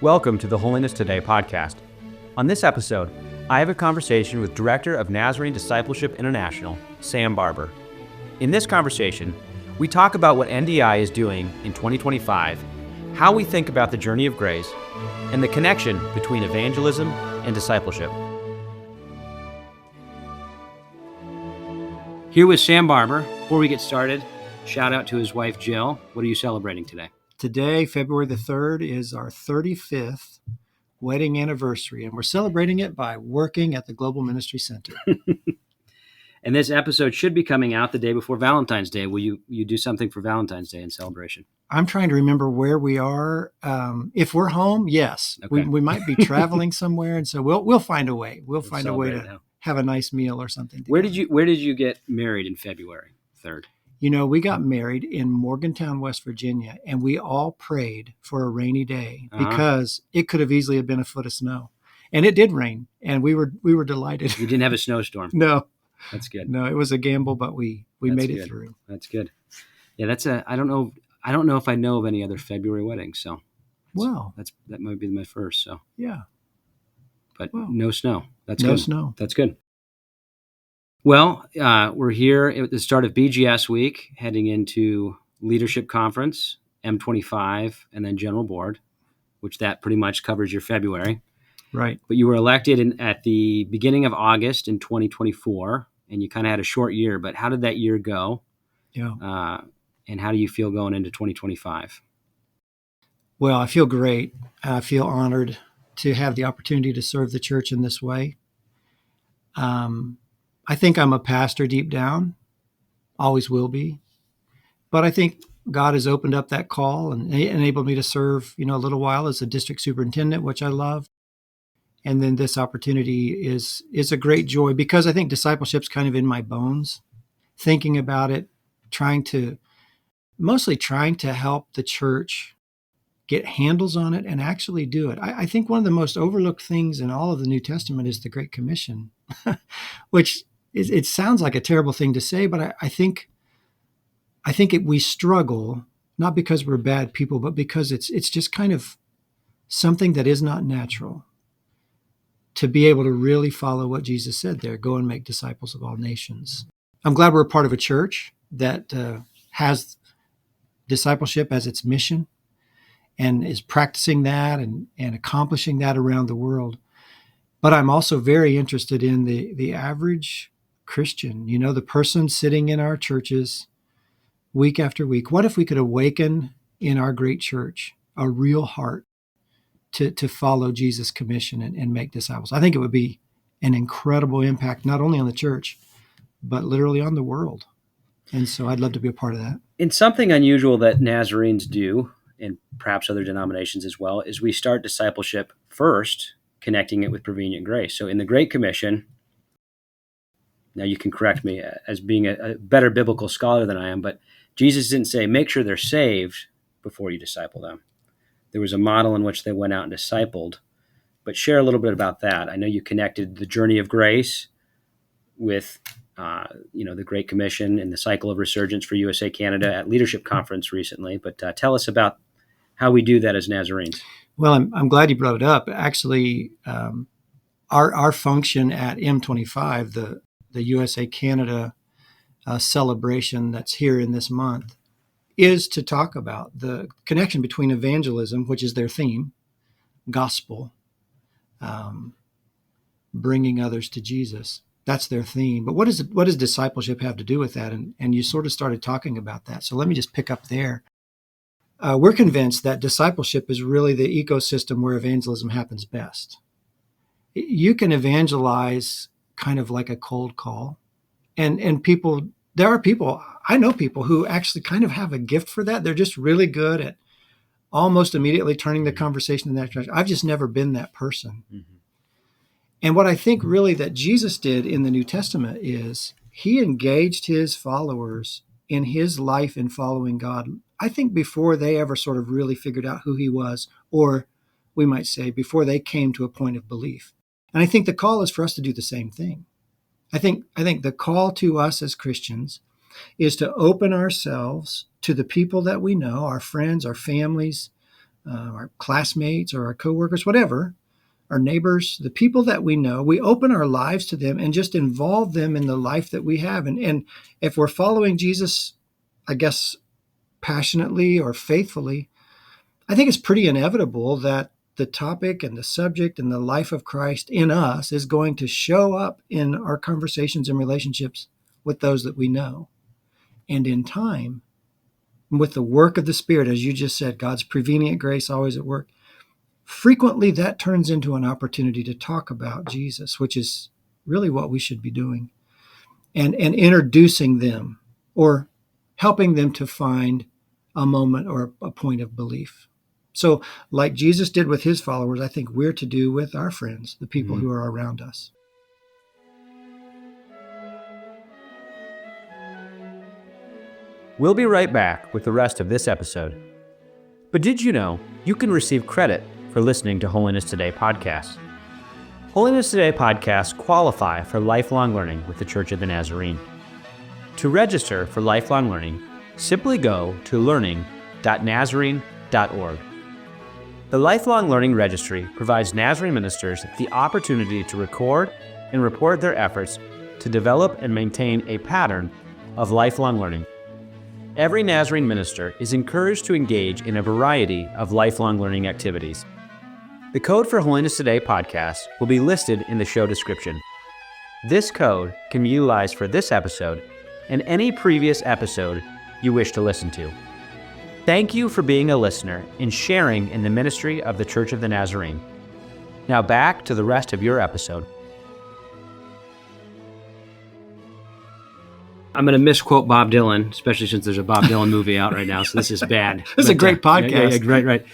Welcome to the Holiness Today podcast. On this episode, I have a conversation with Director of Nazarene Discipleship International, Sam Barber. In this conversation, we talk about what NDI is doing in 2025, how we think about the journey of grace, and the connection between evangelism and discipleship. Here with Sam Barber. Before we get started, shout out to his wife, Jill. What are you celebrating today? Today, February the 3rd, is our 35th wedding anniversary, and we're celebrating it by working at the Global Ministry Center. And this episode should be coming out the day before Valentine's Day. Will you do something for Valentine's Day in celebration? I'm trying to remember where we are. If we're home, yes. Okay. We might be traveling somewhere, and so we'll find a way. We'll find a way to have a nice meal or something. Where did you get married in February 3rd? You know, we got married in Morgantown, West Virginia, and we all prayed for a rainy day because it could have easily been a foot of snow. And it did rain, and we were delighted. You didn't have a snowstorm. No. That's good. No, it was a gamble, but we made it through. That's good. Yeah, I don't know if I know of any other February weddings, so that might be my first, so. Yeah. But no snow. That's good. No snow. That's good. Well, we're here at the start of BGS week, heading into Leadership Conference, M25, and then General Board, which that pretty much covers your February. Right. But you were elected at the beginning of August in 2024, and you kind of had a short year. But how did that year go? Yeah. And how do you feel going into 2025? Well, I feel great. I feel honored to have the opportunity to serve the church in this way. I think I'm a pastor deep down, always will be. But I think God has opened up that call and enabled me to serve, a little while as a district superintendent, which I love. And then this opportunity is a great joy because I think discipleship's kind of in my bones. Thinking about it, mostly trying to help the church get handles on it and actually do it. I think one of the most overlooked things in all of the New Testament is the Great Commission, which it sounds like a terrible thing to say, but I think we struggle, not because we're bad people, but because it's just kind of something that is not natural to be able to really follow what Jesus said there, go and make disciples of all nations. I'm glad we're a part of a church that has discipleship as its mission and is practicing that and accomplishing that around the world. But I'm also very interested in the average Christian, the person sitting in our churches week after week. What if we could awaken in our great church a real heart to follow Jesus' commission and make disciples? I think it would be an incredible impact, not only on the church, but literally on the world. And so I'd love to be a part of that. And something unusual that Nazarenes do, and perhaps other denominations as well, is we start discipleship first, connecting it with prevenient grace. So in the Great Commission, now you can correct me as being a better biblical scholar than I am, but Jesus didn't say, make sure they're saved before you disciple them. There was a model in which they went out and discipled, but share a little bit about that. I know you connected the journey of grace with the Great Commission and the cycle of resurgence for USA Canada at Leadership Conference recently, but tell us about how we do that as Nazarenes. Well, I'm glad you brought it up. Actually, our function at M25, the USA Canada celebration that's here in this month, is to talk about the connection between evangelism, which is their theme, gospel, bringing others to Jesus. That's their theme. But what does discipleship have to do with that? And you sort of started talking about that. So let me just pick up there. We're convinced that discipleship is really the ecosystem where evangelism happens best. You can evangelize kind of like a cold call. And I know people who actually kind of have a gift for that. They're just really good at almost immediately turning the conversation in that direction. I've just never been that person. Mm-hmm. And what I think really that Jesus did in the New Testament is he engaged his followers in his life in following God, I think before they ever sort of really figured out who he was, or we might say before they came to a point of belief. And I think the call is for us to do the same thing. I think the call to us as Christians is to open ourselves to the people that we know, our friends, our families, our classmates or our coworkers, whatever, our neighbors, the people that we know, we open our lives to them and just involve them in the life that we have. And if we're following Jesus, I guess, passionately or faithfully, I think it's pretty inevitable that the topic and the subject and the life of Christ in us is going to show up in our conversations and relationships with those that we know. And in time, with the work of the Spirit, as you just said, God's prevenient grace always at work, frequently that turns into an opportunity to talk about Jesus, which is really what we should be doing, and introducing them or helping them to find a moment or a point of belief. So like Jesus did with his followers, I think we're to do with our friends, the people who are around us. We'll be right back with the rest of this episode. But did you know you can receive credit for listening to Holiness Today podcast? Holiness Today podcasts qualify for lifelong learning with the Church of the Nazarene. To register for lifelong learning, simply go to learning.nazarene.org. The Lifelong Learning Registry provides Nazarene ministers the opportunity to record and report their efforts to develop and maintain a pattern of lifelong learning. Every Nazarene minister is encouraged to engage in a variety of lifelong learning activities. The code for Holiness Today podcast will be listed in the show description. This code can be utilized for this episode and any previous episode you wish to listen to. Thank you for being a listener and sharing in the ministry of the Church of the Nazarene. Now back to the rest of your episode. I'm going to misquote Bob Dylan, especially since there's a Bob Dylan movie out right now, so this is bad. This is a great podcast. Right.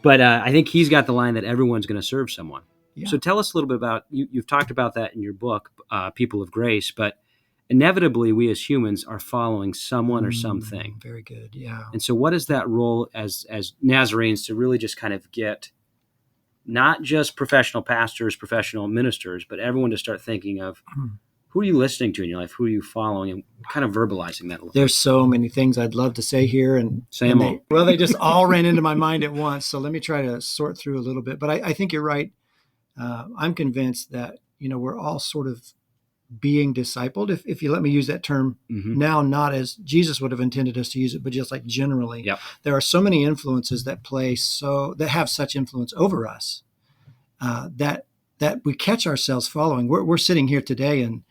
But I think he's got the line that everyone's going to serve someone. Yeah. So tell us a little bit about, you've talked about that in your book, People of Grace, but inevitably we as humans are following someone or something. Very good, yeah. And so what is that role as Nazarenes to really just kind of get not just professional pastors, professional ministers, but everyone to start thinking of, who are you listening to in your life? Who are you following? And kind of verbalizing that a little. There's so many things I'd love to say here. And they just all ran into my mind at once. So let me try to sort through a little bit. But I think you're right. I'm convinced that, we're all sort of being discipled, if you let me use that term now, not as Jesus would have intended us to use it, but just like generally. Yep. There are so many influences that have such influence over us that we catch ourselves following. We're sitting here today in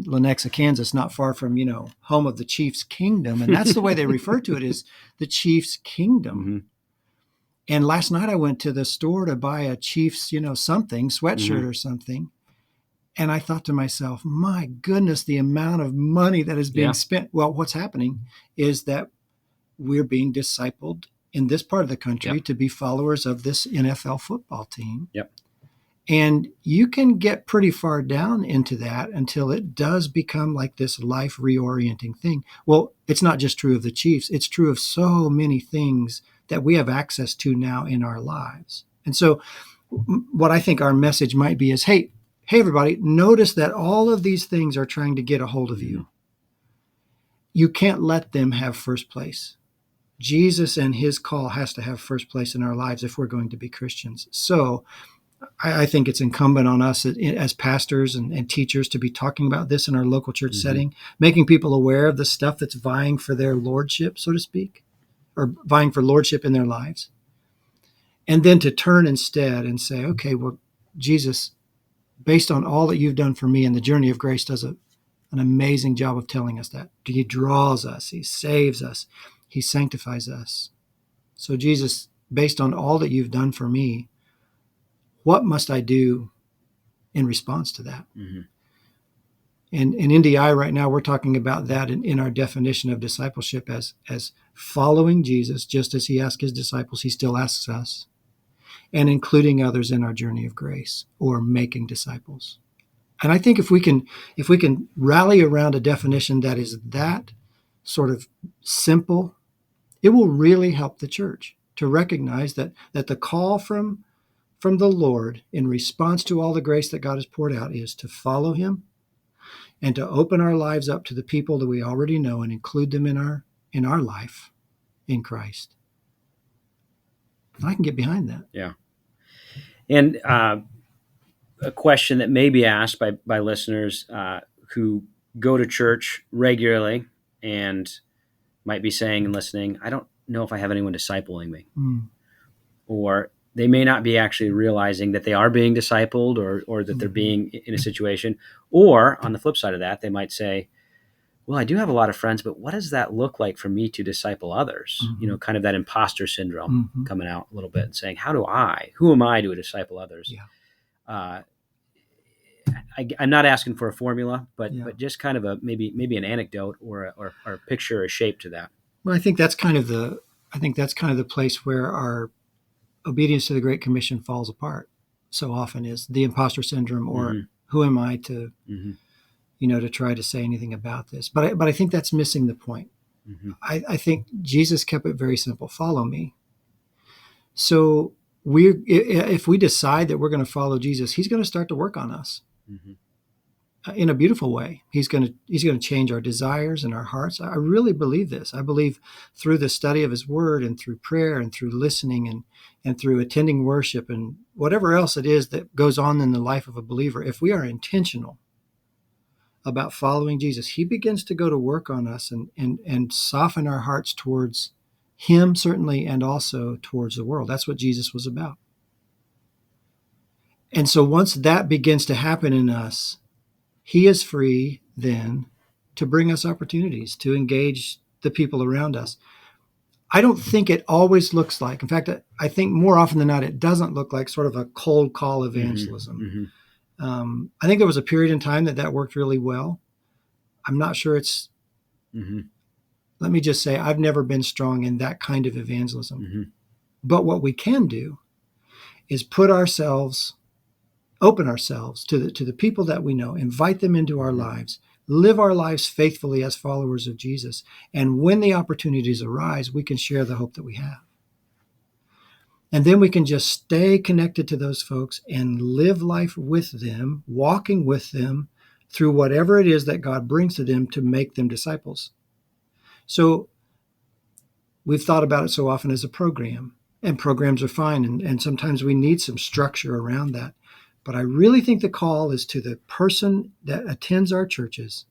Lenexa, Kansas, not far from, home of the Chiefs Kingdom. And that's the way they refer to it, is the Chiefs Kingdom. And last night I went to the store to buy a Chiefs, something, sweatshirt or something. And I thought to myself, my goodness, the amount of money that is being spent. Well, what's happening is that we're being discipled in this part of the country to be followers of this NFL football team. Yep. And you can get pretty far down into that until it does become like this life reorienting thing. Well, it's not just true of the Chiefs. It's true of so many things that we have access to now in our lives. And so what I think our message might be is, hey, everybody, notice that all of these things are trying to get a hold of you. You can't let them have first place. Jesus and his call has to have first place in our lives if we're going to be Christians. So I think it's incumbent on us as pastors and teachers to be talking about this in our local church setting, making people aware of the stuff that's vying for their lordship, so to speak, or vying for lordship in their lives. And then to turn instead and say, okay, well, Jesus, based on all that you've done for me, and the journey of grace does an amazing job of telling us that. He draws us, he saves us, he sanctifies us. So Jesus, based on all that you've done for me, what must I do in response to that? And in NDI right now, we're talking about that in our definition of discipleship as following Jesus, just as he asked his disciples, he still asks us, and including others in our journey of grace, or making disciples. And I think if we can rally around a definition that is that sort of simple, it will really help the church to recognize that the call from the Lord in response to all the grace that God has poured out is to follow him and to open our lives up to the people that we already know and include them in our life in Christ. I can get behind that. Yeah. And a question that may be asked by listeners who go to church regularly and might be saying and listening, I don't know if I have anyone discipling me. Mm. Or they may not be actually realizing that they are being discipled or that they're being in a situation. Or on the flip side of that, they might say, well, I do have a lot of friends, but what does that look like for me to disciple others? Kind of that imposter syndrome coming out a little bit and saying, who am I to disciple others? Yeah. I'm not asking for a formula, but Yeah. but just kind of maybe an anecdote or a picture or a shape to that. Well, I think that's kind of the place where our obedience to the Great Commission falls apart so often, is the imposter syndrome, or who am I to, to try to say anything about this? But I think that's missing the point. I think Jesus kept it very simple. Follow me. So if we decide that we're going to follow Jesus, he's going to start to work on us in a beautiful way. He's going to change our desires and our hearts. I really believe this. I believe through the study of his word and through prayer and through listening and through attending worship and whatever else it is that goes on in the life of a believer, if we are intentional about following Jesus, he begins to go to work on us and soften our hearts towards him, certainly, and also towards the world. That's what Jesus was about. And so once that begins to happen in us, he is free then to bring us opportunities to engage the people around us. I don't think it always looks like, in fact, I think more often than not, it doesn't look like sort of a cold call evangelism. I think there was a period in time that worked really well. I'm not sure it's, let me just say, I've never been strong in that kind of evangelism. But what we can do is open ourselves to the people that we know, invite them into our lives, live our lives faithfully as followers of Jesus. And when the opportunities arise, we can share the hope that we have. And then we can just stay connected to those folks and live life with them, walking with them through whatever it is that God brings to them to make them disciples. So we've thought about it so often as a program, and programs are fine. And sometimes we need some structure around that. But I really think the call is to the person that attends our churches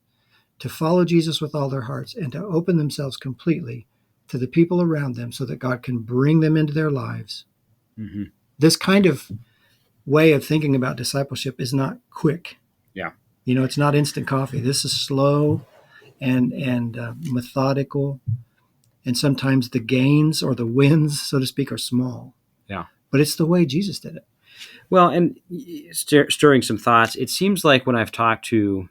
to follow Jesus with all their hearts and to open themselves completely to the people around them so that God can bring them into their lives. This kind of way of thinking about discipleship is not quick. Yeah. It's not instant coffee. This is slow and methodical. And sometimes the gains or the wins, so to speak, are small. Yeah. But it's the way Jesus did it. Well, and stirring some thoughts, it seems like when I've talked to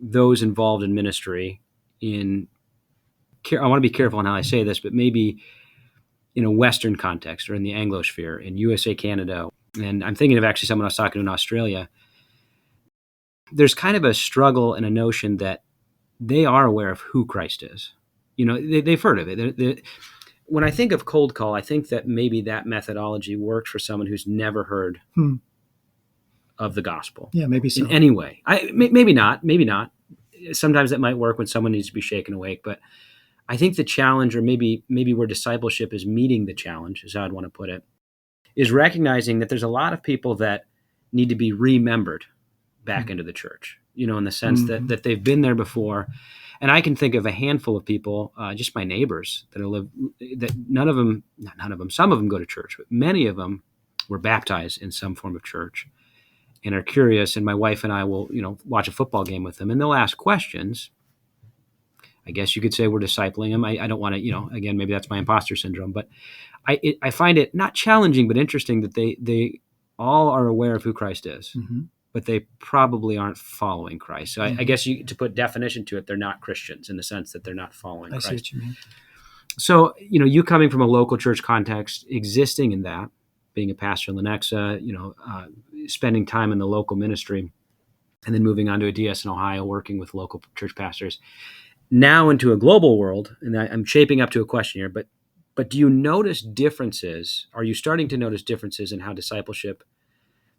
those involved in ministry I want to be careful on how I say this, but maybe in a Western context or in the Anglosphere, in USA, Canada, and I'm thinking of actually someone I was talking to in Australia, there's kind of a struggle and a notion that they are aware of who Christ is. They've heard of it. When I think of cold call, I think that maybe that methodology works for someone who's never heard of the gospel. Yeah, maybe so. In any way. Maybe not. Sometimes that might work when someone needs to be shaken awake. But I think the challenge, or maybe where discipleship is meeting the challenge, is how I'd want to put it, is recognizing that there's a lot of people that need to be remembered back into the church, in the sense that they've been there before. And I can think of a handful of people, just my neighbors, that some of them go to church, but many of them were baptized in some form of church and are curious. And my wife and I will, watch a football game with them, and they'll ask questions. I guess you could say we're discipling them. I don't want to, again, maybe that's my imposter syndrome, but I find it not challenging, but interesting that they all are aware of who Christ is. But they probably aren't following Christ. So I guess to put definition to it, they're not Christians in the sense that they're not following Christ. I see what you mean. So, you coming from a local church context, existing in that, being a pastor in Lenexa, spending time in the local ministry, and then moving on to a DS in Ohio, working with local church pastors, now into a global world, and I'm shaping up to a question here, but do you notice differences? Are you starting to notice differences in how discipleship,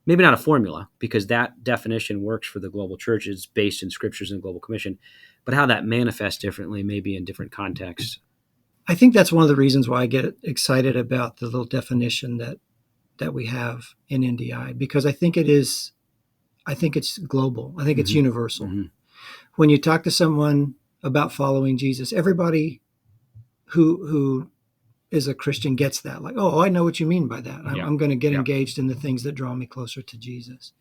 maybe not a formula, because that definition works for the global church, it's based in scriptures and global commission, but how that manifests differently, maybe in different contexts? I think that's one of the reasons why I get excited about the little definition that we have in NDI, because I think it's global. I think it's universal. Mm-hmm. When you talk to someone about following Jesus, everybody who is a Christian gets that. Like, oh, I know what you mean by that. I'm going to get engaged in the things that draw me closer to Jesus.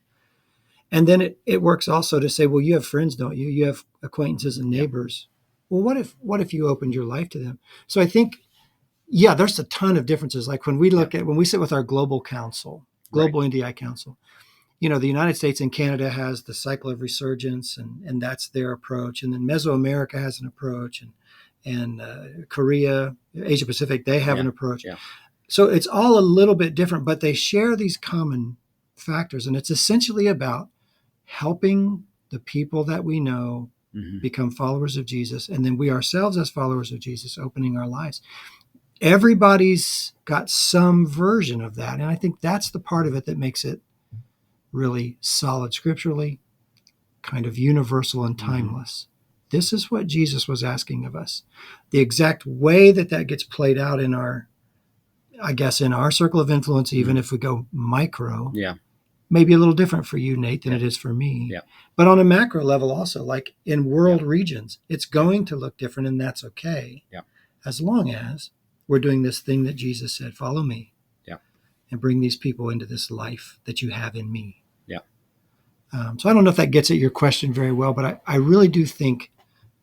And then it works also to say, well, you have friends, don't you? You have acquaintances and neighbors. Well, what if you opened your life to them? So I think, there's a ton of differences. Like when we when we sit with our global council, global NDI council, the United States and Canada has the cycle of resurgence, and that's their approach. And then Mesoamerica has an approach, and Korea, Asia Pacific, they have an approach. Yeah. So it's all a little bit different, but they share these common factors. And it's essentially about helping the people that we know become followers of Jesus. And then we ourselves as followers of Jesus, opening our lives. Everybody's got some version of that. And I think that's the part of it that makes it really solid scripturally, kind of universal and timeless. This is what Jesus was asking of us. The exact way that gets played out in our circle of influence, even if we go micro, maybe a little different for you, Nate, than it is for me. Yeah. But on a macro level also, like in world regions, it's going to look different, and that's okay. Yeah. As long as we're doing this thing that Jesus said, follow me. Yeah. And bring these people into this life that you have in me. Yeah. So I don't know if that gets at your question very well, but I really do think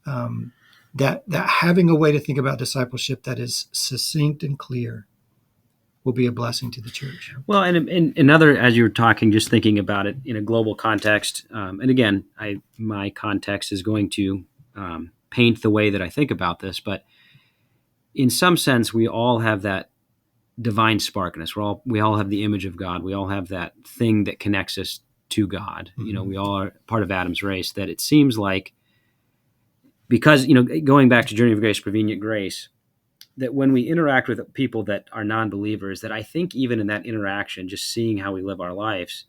that having a way to think about discipleship that is succinct and clear will be a blessing to the church. Well, and another, as you were talking, just thinking about it in a global context, and again, my context is going to paint the way that I think about this, but in some sense, we all have that divine spark in us. We all have the image of God. We all have that thing that connects us to God. Mm-hmm. We all are part of Adam's race. That it seems like, because going back to Journey of Grace, Prevenient Grace, that when we interact with people that are non-believers, that I think even in that interaction, just seeing how we live our lives,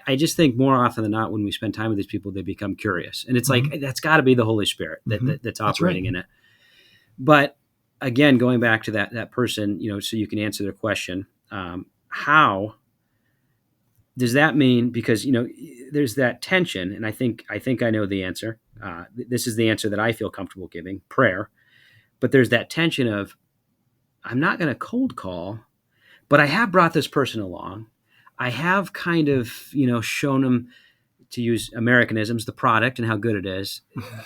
I just think more often than not, when we spend time with these people, they become curious. And it's like, that's got to be the Holy Spirit that's operating in it. But again, going back to that person, so you can answer their question, how does that mean? Because, there's that tension, and I think I know the answer. This is the answer that I feel comfortable giving: prayer. But there's that tension of, I'm not going to cold call, but I have brought this person along. I have kind of, shown them, to use Americanisms, the product and how good it is.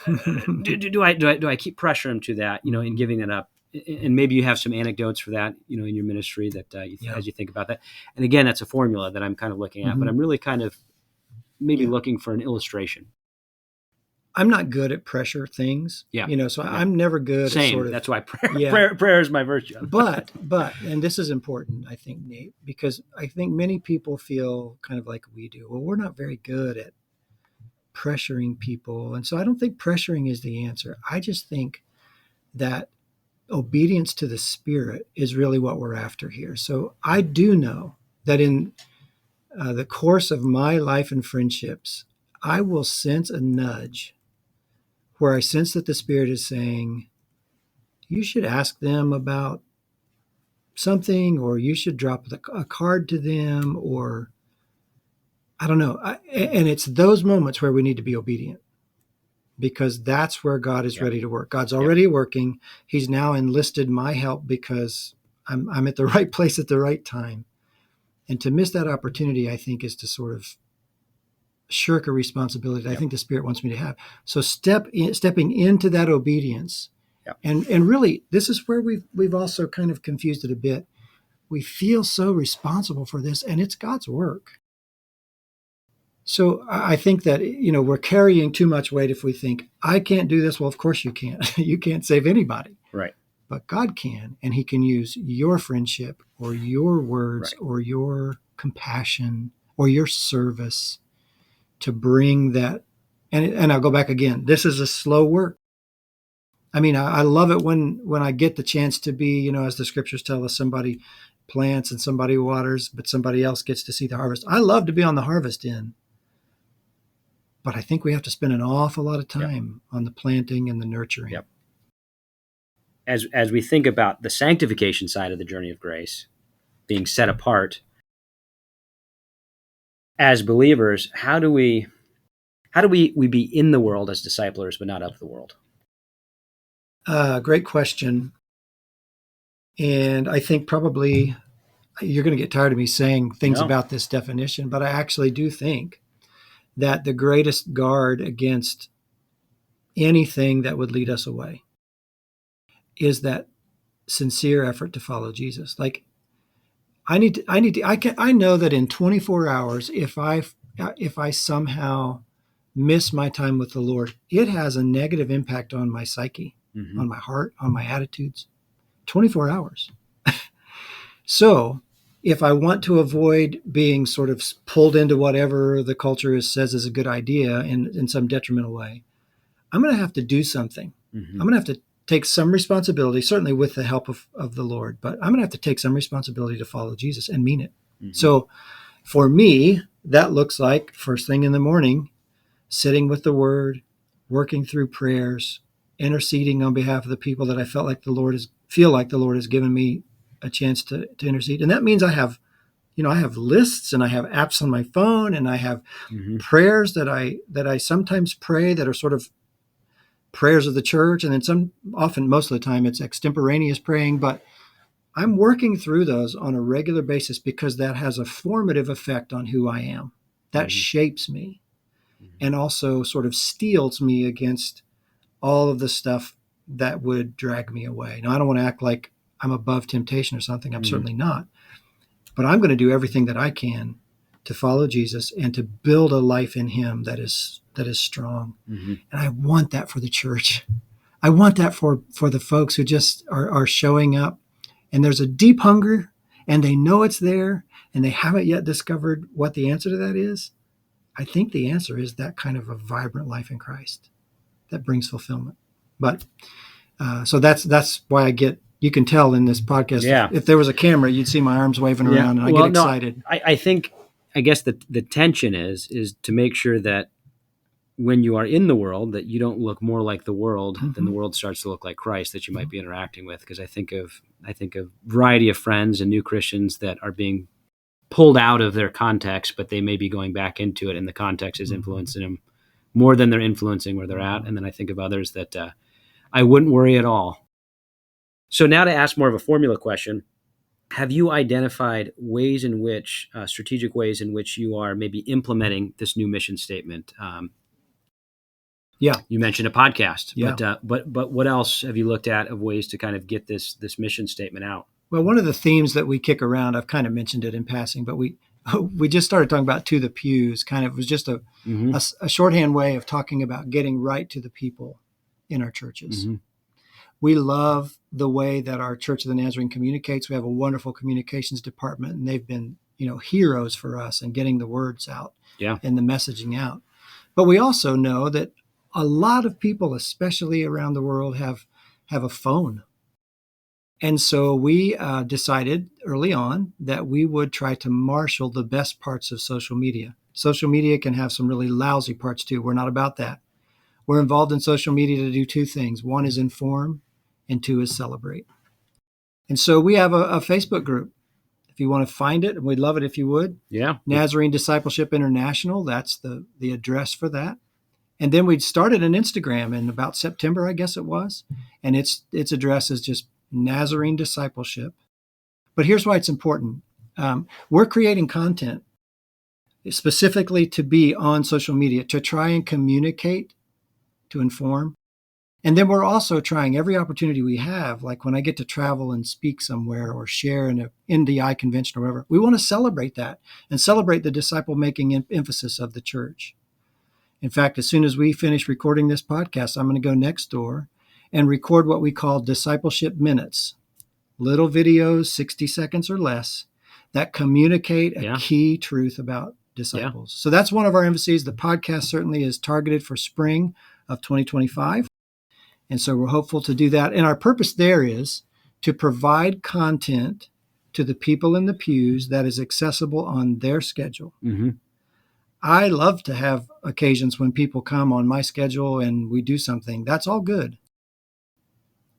do I keep pressuring them to that, and giving it up? And maybe you have some anecdotes for that, in your ministry that as you think about that. And again, that's a formula that I'm kind of looking at, but I'm really kind of maybe looking for an illustration. I'm not good at pressure things, so I'm never good at sort of. That's why prayer is my virtue. but, and this is important, I think, Nate, because I think many people feel kind of like we do. Well, we're not very good at pressuring people. And so I don't think pressuring is the answer. I just think that obedience to the Spirit is really what we're after here. So I do know that in the course of my life and friendships, I will sense a nudge where I sense that the Spirit is saying, you should ask them about something, or you should drop a card to them, or I don't know. And it's those moments where we need to be obedient, because that's where God is ready to work. God's already working. He's now enlisted my help because I'm at the right place at the right time. And to miss that opportunity, I think, is to sort of shirk a responsibility that I think the Spirit wants me to have. So stepping into that obedience. And really, this is where we've also kind of confused it a bit. We feel so responsible for this, and it's God's work. So I think that, we're carrying too much weight if we think, I can't do this. Well, of course you can't. You can't save anybody. Right. But God can, and He can use your friendship or your words or your compassion or your service to bring that. And I'll go back again. This is a slow work. I mean, I love it when I get the chance to be, as the scriptures tell us, somebody plants and somebody waters, but somebody else gets to see the harvest. I love to be on the harvest end. But I think we have to spend an awful lot of time on the planting and the nurturing. as we think about the sanctification side of the journey of grace, being set apart as believers, how do we be in the world as disciplers but not of the world? Great question. And I think probably you're going to get tired of me saying things No. about this definition, but I actually do think that the greatest guard against anything that would lead us away is that sincere effort to follow Jesus. Like I know that in 24 hours, if I somehow miss my time with the Lord, it has a negative impact on my psyche, on my heart, on my attitudes. 24 hours. So if I want to avoid being sort of pulled into whatever the culture says is a good idea in some detrimental way, I'm going to have to do something. I'm going to have to take some responsibility, certainly with the help of the Lord, but I'm going to have to take some responsibility to follow Jesus and mean it. So for me, that looks like first thing in the morning, sitting with the Word, working through prayers, interceding on behalf of the people that I feel like the Lord has given me a chance to intercede. And that means I have lists and I have apps on my phone and I have prayers that I sometimes pray that are sort of prayers of the church. And then most of the time it's extemporaneous praying, but I'm working through those on a regular basis because that has a formative effect on who I am. That shapes me and also sort of steels me against all of the stuff that would drag me away. Now, I don't want to act like I'm above temptation or something. I'm certainly not. But I'm going to do everything that I can to follow Jesus and to build a life in him that is strong. And I want that for the church. I want that for the folks who just are showing up and there's a deep hunger and they know it's there and they haven't yet discovered what the answer to that is. I think the answer is that kind of a vibrant life in Christ that brings fulfillment. But so that's why you can tell in this podcast, if there was a camera, you'd see my arms waving around and I get excited. I guess the tension is to make sure that when you are in the world, that you don't look more like the world than the world starts to look like Christ that you might be interacting with. Because I think of variety of friends and new Christians that are being pulled out of their context, but they may be going back into it, and the context is influencing them more than they're influencing where they're at. And then I think of others that I wouldn't worry at all. So now to ask more of a formula question, have you identified ways in which, strategic ways in which you are maybe implementing this new mission statement? You mentioned a podcast, but what else have you looked at of ways to kind of get this mission statement out? Well, one of the themes that we kick around, I've kind of mentioned it in passing, but we just started talking about to the pews. Kind of was just a shorthand way of talking about getting right to the people in our churches. We love the way that our Church of the Nazarene communicates. We have a wonderful communications department, and they've been, heroes for us in getting the words out and the messaging out. But we also know that a lot of people, especially around the world, have a phone. And so we decided early on that we would try to marshal the best parts of social media. Social media can have some really lousy parts too. We're not about that. We're involved in social media to do two things. One is inform, and two is celebrate. And so we have a Facebook group. If you want to find it, and we'd love it if you would. Nazarene Discipleship International, that's the address for that. And then we started an Instagram in about September, I guess it was. And its address is just Nazarene Discipleship. But here's why it's important. We're creating content specifically to be on social media, to try and communicate, to inform. And then we're also trying every opportunity we have, like when I get to travel and speak somewhere or share in an NDI convention or whatever, we want to celebrate that and celebrate the disciple-making emphasis of the church. In fact, as soon as we finish recording this podcast, I'm going to go next door and record what we call discipleship minutes, little videos, 60 seconds or less, that communicate a key truth about disciples. So that's one of our emphases. The podcast certainly is targeted for spring of 2025. And so we're hopeful to do that. And our purpose there is to provide content to the people in the pews that is accessible on their schedule. I love to have occasions when people come on my schedule and we do something. That's all good.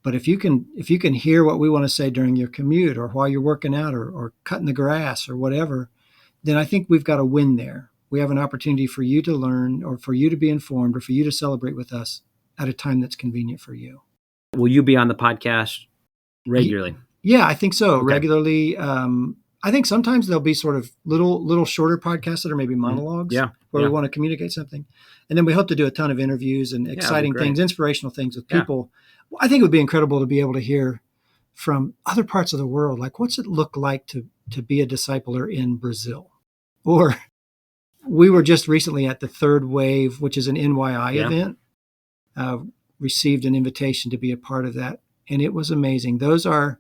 But if you can hear what we want to say during your commute or while you're working out or cutting the grass or whatever, then I think we've got a win there. We have an opportunity for you to learn or for you to be informed or for you to celebrate with us at a time that's convenient for you. Will you be on the podcast regularly? Yeah, I think so. Okay. Regularly. I think sometimes there'll be sort of little shorter podcasts that are maybe monologues where we want to communicate something. And then we hope to do a ton of interviews and exciting things, inspirational things with people. I think it would be incredible to be able to hear from other parts of the world. Like, what's it look like to be a discipler in Brazil? Or we were just recently at the Third Wave, which is an NYI event, received an invitation to be a part of that. And it was amazing. Those are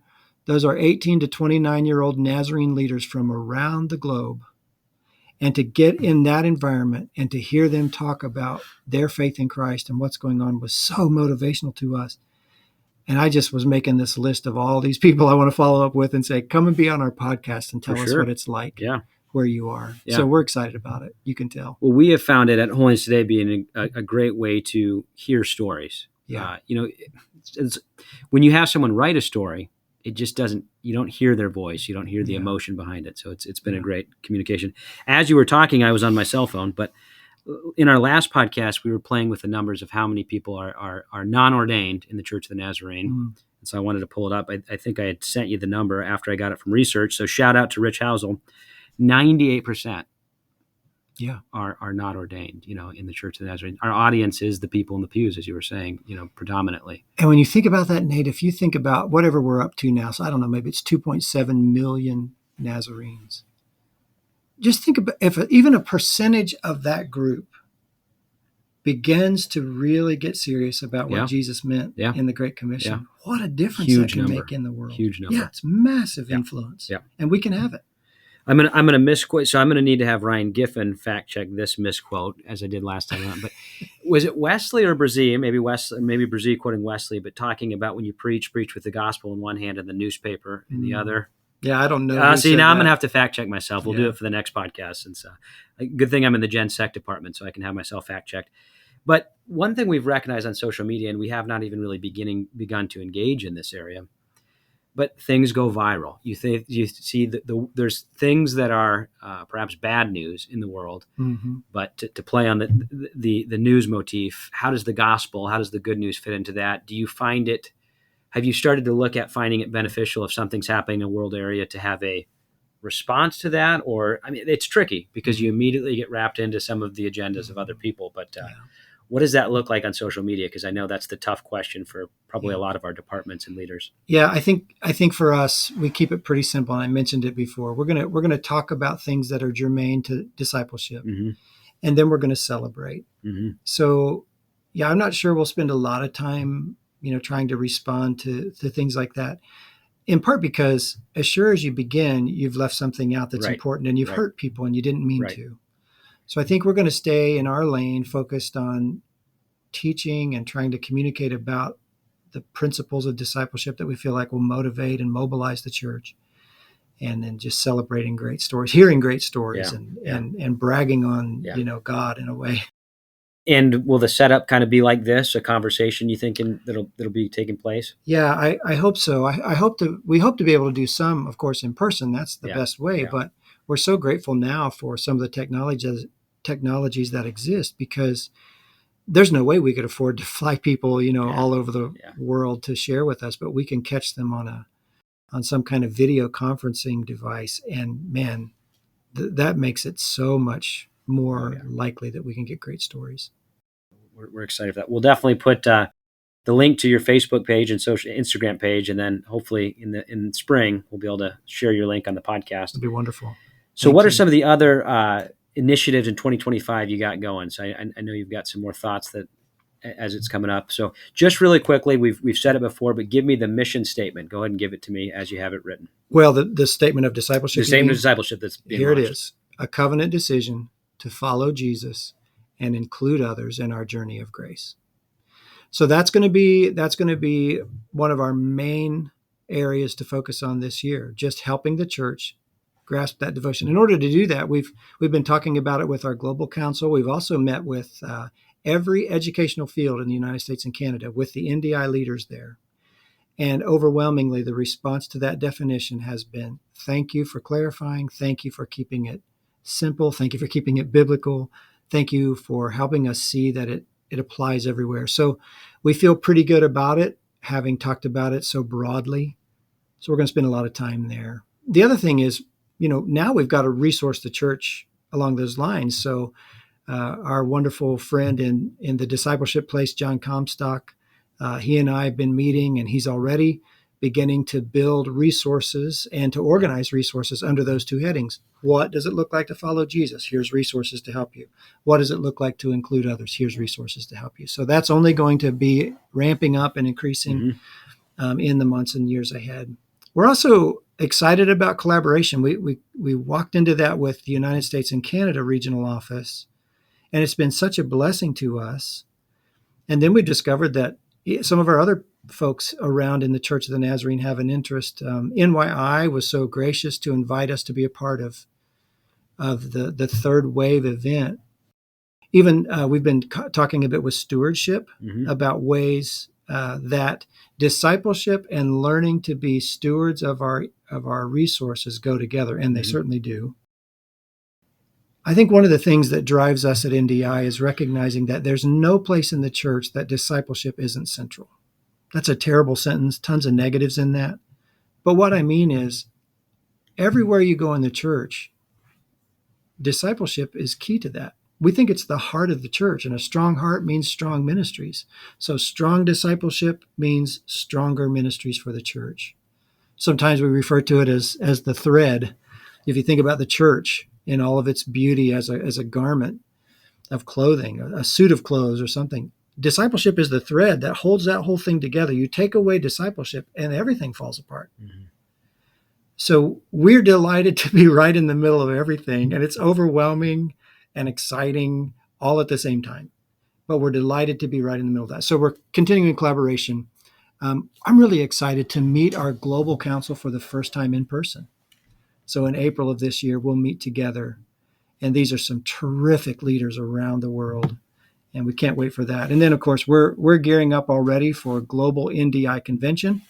18 to 29-year-old Nazarene leaders from around the globe. And to get in that environment and to hear them talk about their faith in Christ and what's going on was so motivational to us. And I just was making this list of all these people I want to follow up with and say, come and be on our podcast and tell us what it's like where you are. Yeah. So we're excited about it. You can tell. Well, we have found it at Holiness Today being a great way to hear stories. Yeah. It's, when you have someone write a story, it just doesn't, you don't hear their voice. You don't hear the emotion behind it. So it's been a great communication. As you were talking, I was on my cell phone, but in our last podcast, we were playing with the numbers of how many people are non-ordained in the Church of the Nazarene. Mm. And so I wanted to pull it up. I think I had sent you the number after I got it from research. So shout out to Rich Housel. 98% are not ordained, in the Church of the Nazarene. Our audience is the people in the pews, as you were saying, predominantly. And when you think about that, Nate, if you think about whatever we're up to now, so I don't know, maybe it's 2.7 million Nazarenes. Just think about if even a percentage of that group begins to really get serious about what Jesus meant in the Great Commission, what a difference that can make in the world. Huge number. Yeah, it's massive influence. Yeah. And we can have it. I'm gonna misquote, so I'm gonna need to have Ryan Giffen fact check this misquote as I did last time. But was it Wesley or Bresee? Maybe Bresee quoting Wesley, but talking about when you preach with the gospel in one hand and the newspaper in the other. Yeah, I don't know. Now I'm going to have to fact check myself. We'll do it for the next podcast. And so, good thing I'm in the Gen Sec department, so I can have myself fact checked. But one thing we've recognized on social media, and we have not even really begun to engage in this area, but things go viral. You see there's things that are perhaps bad news in the world, but to play on the news motif, how does the gospel, how does the good news fit into that? Do you find it? Have you started to look at finding it beneficial if something's happening in a world area to have a response to that? Or, I mean, it's tricky because you immediately get wrapped into some of the agendas of other people. But what does that look like on social media? Because I know that's the tough question for probably a lot of our departments and leaders. Yeah, I think for us, we keep it pretty simple. And I mentioned it before. We're gonna talk about things that are germane to discipleship, and then we're gonna celebrate. So, I'm not sure we'll spend a lot of time trying to respond to things like that, in part because as sure as you begin, you've left something out that's important and you've hurt people and you didn't mean to. So I think we're going to stay in our lane, focused on teaching and trying to communicate about the principles of discipleship that we feel like will motivate and mobilize the church. And then just celebrating great stories, hearing great stories and bragging on, God in a way. And will the setup kind of be like this, a conversation you think that'll be taking place? Yeah, I hope so. We hope to be able to do some, of course, in person. That's the best way. Yeah. But we're so grateful now for some of the technologies that exist, because there's no way we could afford to fly people, all over the world to share with us. But we can catch them on some kind of video conferencing device, and man, that makes it so much more likely that we can get great stories. We're excited for that. We'll definitely put the link to your Facebook page and social Instagram page, and then hopefully in spring we'll be able to share your link on the podcast. It'd be wonderful. So, what are some of the other initiatives in 2025 you got going? So, I know you've got some more thoughts that as it's coming up. So, just really quickly, we've said it before, but give me the mission statement. Go ahead and give it to me as you have it written. Well, the statement of discipleship. The statement of discipleship that's being here. Launched. It is a covenant decision to follow Jesus and include others in our journey of grace. So that's going to be one of our main areas to focus on this year, just helping the church grasp that devotion. In order to do that, we've been talking about it with our global council. We've also met with every educational field in the United States and Canada with the NDI leaders there. And overwhelmingly, the response to that definition has been, thank you for clarifying. Thank you for keeping it simple. Thank you for keeping it biblical. Thank you for helping us see that it applies everywhere. So we feel pretty good about it, having talked about it so broadly. So we're going to spend a lot of time there. The other thing is, now we've got to resource the church along those lines. So our wonderful friend in the discipleship place, John Comstock, he and I have been meeting, and he's already beginning to build resources and to organize resources under those two headings. What does it look like to follow Jesus? Here's resources to help you. What does it look like to include others? Here's resources to help you. So that's only going to be ramping up and increasing in the months and years ahead. We're also excited about collaboration. We walked into that with the United States and Canada Regional Office, and it's been such a blessing to us. And then we discovered that some of our other folks around in the Church of the Nazarene have an interest. NYI was so gracious to invite us to be a part of the third wave event. Even we've been talking a bit with stewardship about ways that discipleship and learning to be stewards of our resources go together, and they certainly do. I think one of the things that drives us at NDI is recognizing that there's no place in the church that discipleship isn't central. That's a terrible sentence, tons of negatives in that. But what I mean is, everywhere you go in the church, discipleship is key to that. We think it's the heart of the church, and a strong heart means strong ministries. So strong discipleship means stronger ministries for the church. Sometimes we refer to it as the thread. If you think about the church in all of its beauty as a garment of clothing, a suit of clothes or something, discipleship is the thread that holds that whole thing together. You take away discipleship and everything falls apart. So we're delighted to be right in the middle of everything, and it's overwhelming and exciting all at the same time. But we're delighted to be right in the middle of that. So we're continuing collaboration. I'm really excited to meet our global council for the first time in person. So in April of this year, we'll meet together. And these are some terrific leaders around the world. And we can't wait for that. And then, of course, we're gearing up already for Global NDI Convention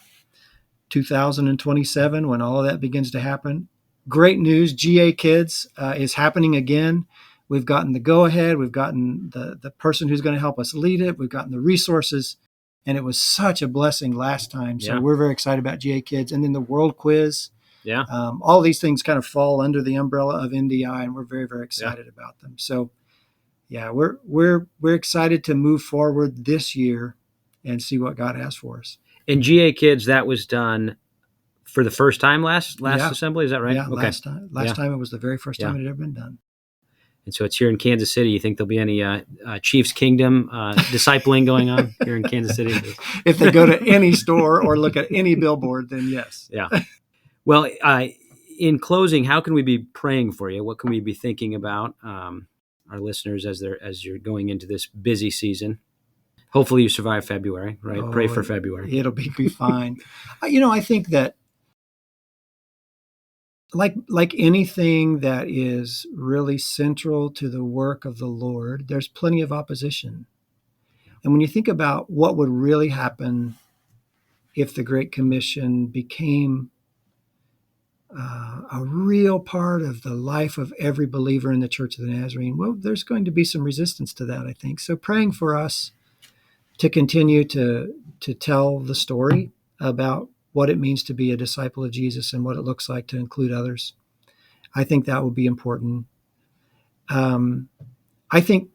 2027, when all of that begins to happen. Great news, GA Kids is happening again. We've gotten the go-ahead. We've gotten the person who's going to help us lead it. We've gotten the resources. And it was such a blessing last time. So we're very excited about GA Kids. And then the World Quiz. Yeah. All these things kind of fall under the umbrella of NDI, and we're very, very excited about them. So, we're excited to move forward this year and see what God has for us. And GA Kids, that was done for the first time last assembly, is that right? Yeah, okay. Last time it was the very first time it had ever been done. And so it's here in Kansas City. You think there'll be any Chiefs Kingdom discipling going on here in Kansas City? If they go to any store or look at any billboard, then yes. Yeah. Well, in closing, how can we be praying for you? What can we be thinking about our listeners as you're going into this busy season? Hopefully you survive February, right? Pray for February. It'll be fine. I think that like anything that is really central to the work of the Lord, there's plenty of opposition. And when you think about what would really happen if the Great Commission became a real part of the life of every believer in the Church of the Nazarene, well, there's going to be some resistance to that, I think. So praying for us to continue to tell the story about what it means to be a disciple of Jesus and what it looks like to include others. I think that will be important. I think,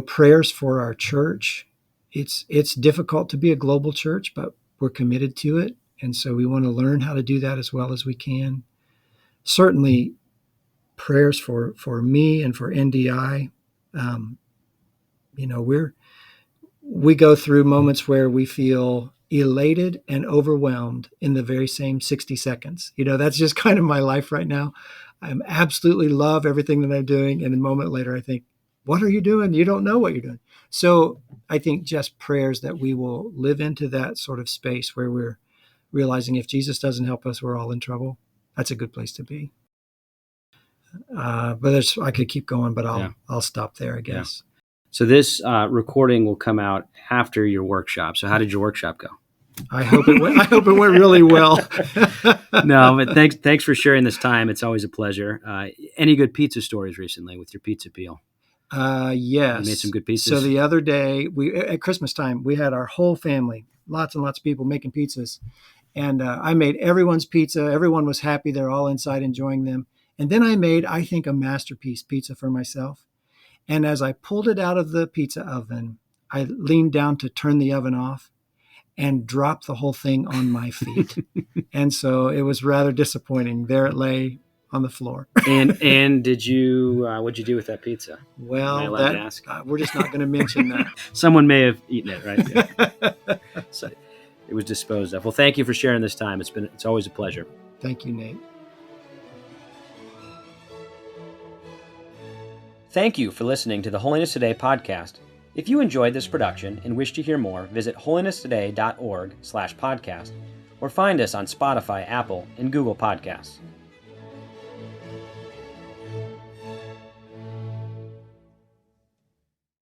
prayers for our church. It's difficult to be a global church, but we're committed to it. And so we want to learn how to do that as well as we can. Certainly prayers for me and for NDI. We go through moments where we feel elated and overwhelmed in the very same 60 seconds. That's just kind of my life right now. I absolutely love everything that I'm doing. And a moment later, I think, what are you doing? You don't know what you're doing. So I think just prayers that we will live into that sort of space where we're realizing if Jesus doesn't help us, we're all in trouble. That's a good place to be. But I could keep going, but I'll stop there, I guess. So this recording will come out after your workshop. So how did your workshop go? I hope it went. I hope it went really well. No, but thanks for sharing this time. It's always a pleasure. Any good pizza stories recently with your pizza peel? Yes. You made some good pizzas. So the other day, at Christmas time, we had our whole family, lots and lots of people making pizzas. And I made everyone's pizza. Everyone was happy. They're all inside enjoying them. And then I made, I think, a masterpiece pizza for myself. And as I pulled it out of the pizza oven, I leaned down to turn the oven off and dropped the whole thing on my feet. And so it was rather disappointing. There it lay on the floor. And did you? What'd you do with that pizza? Am I Well, allowed to ask? We're just not going to mention that. Someone may have eaten it, right? Yeah. So it was disposed of. Well, thank you for sharing this time. It's always a pleasure. Thank you, Nate. Thank you for listening to the Holiness Today podcast. If you enjoyed this production and wish to hear more, visit holinesstoday.org/podcast or find us on Spotify, Apple, and Google Podcasts.